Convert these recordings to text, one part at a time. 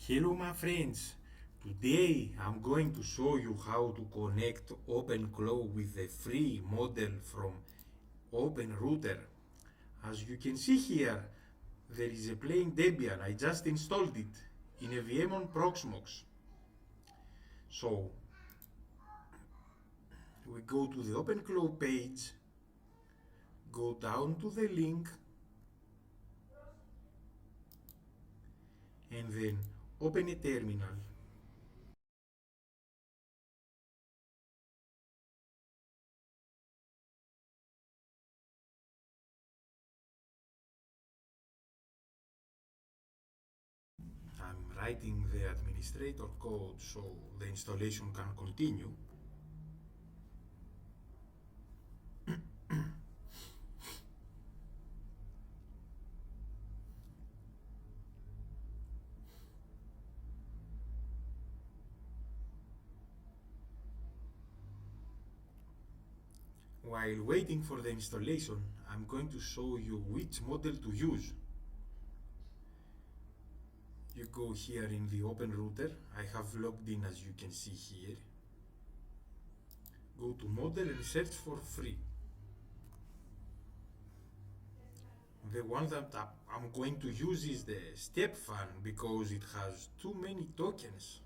Hello my friends, today I'm going to show you how to connect OpenClaw with a free model from OpenRouter. As you can see here, there is a plain Debian, I just installed it in a VM on Proxmox. So we go to the OpenClaw page, go down to the link and then open a terminal. I'm writing the administrator code so the installation can continue. While waiting for the installation, I'm going to show you which model to use. You go here in the OpenRouter. I have logged in as you can see here. Go to model and search for free. The one that I'm going to use is the step fan because it has too many tokens.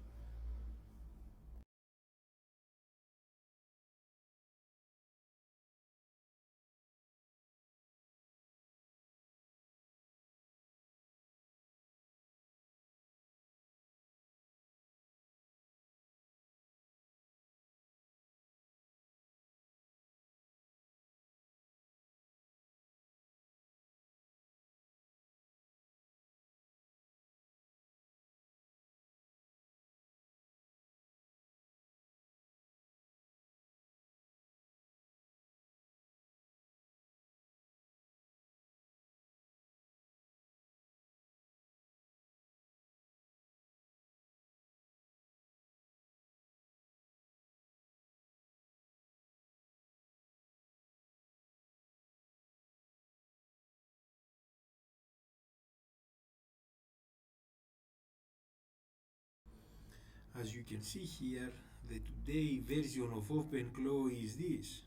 As you can see here, the today version of OpenClaw is this.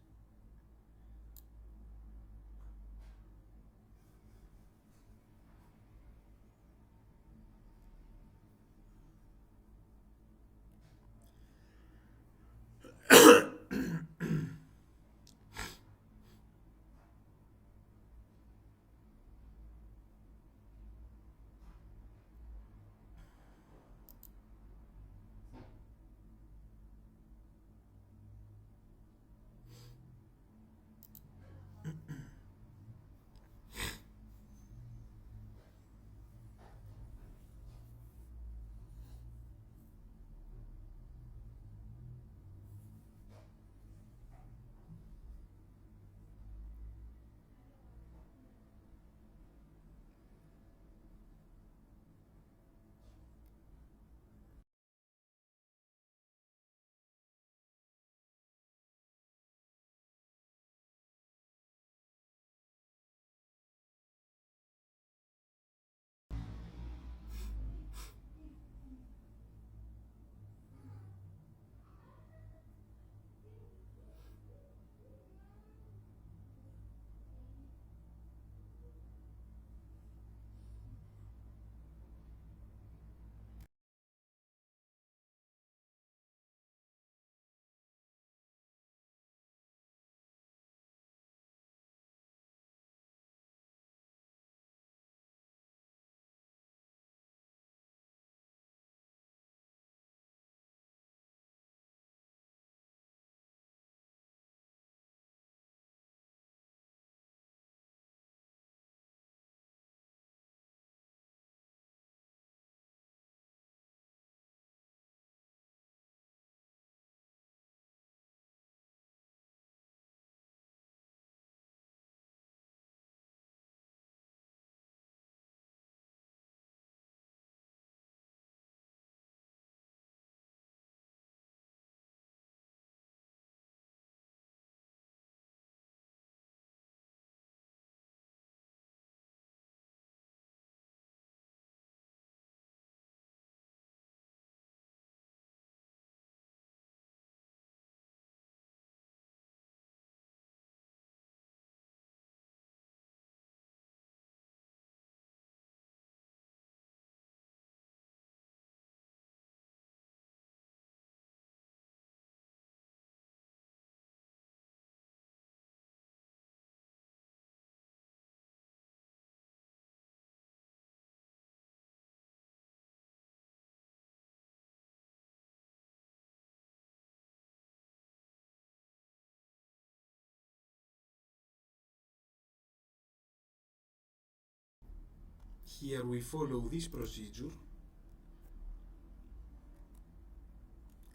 Here we follow this procedure.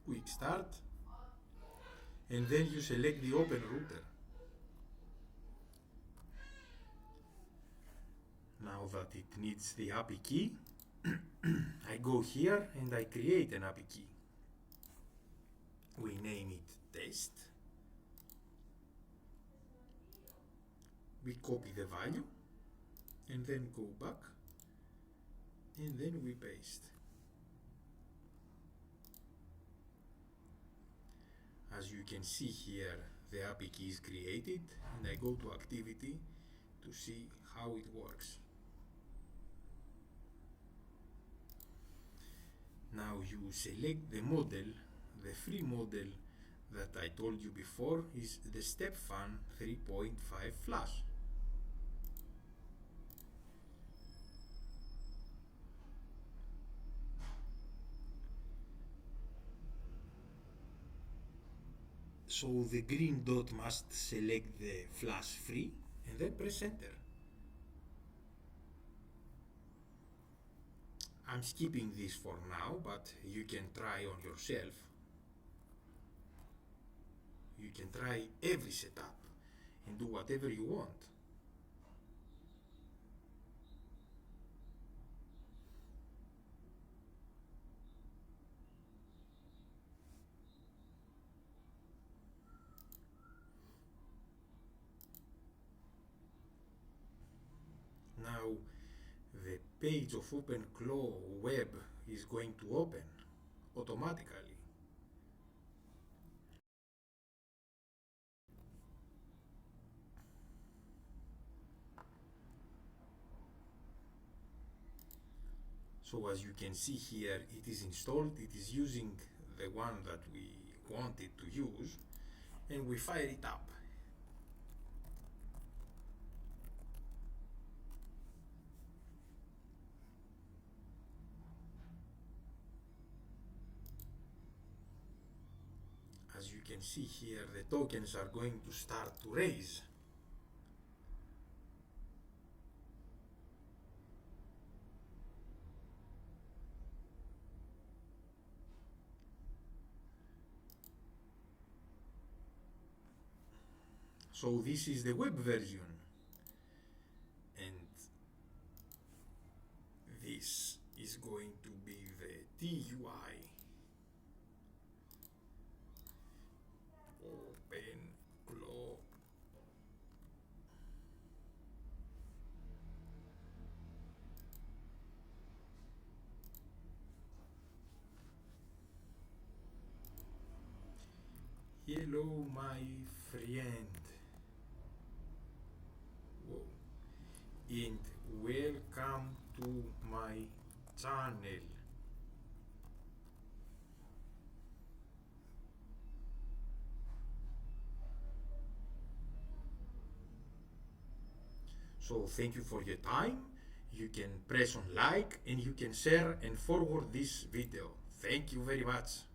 Quick start, and then you select the OpenRouter. Now that it needs the API key, I go here and I create an API key. We name it test. We copy the value and then go back and then we paste. As you can see here, the API key is created and I go to activity to see how it works. Now you select the model, the free model that I told you before is the StepFan 3.5 Flash. So the green dot must select the flash free and then press enter. I'm skipping this for now, but you can try on yourself. You can try every setup and do whatever you want. Now the page of OpenClaw web is going to open automatically. So as you can see here, it is installed, it is using the one that we wanted to use, and we fire it up. As you can see here, the tokens are going to start to raise. So this is the web version, and this is going to be the TUI. OpenClaw. Hello my friend. Whoa. And welcome to my channel. So thank you for your time. You can press on like and you can share and forward this video. Thank you very much.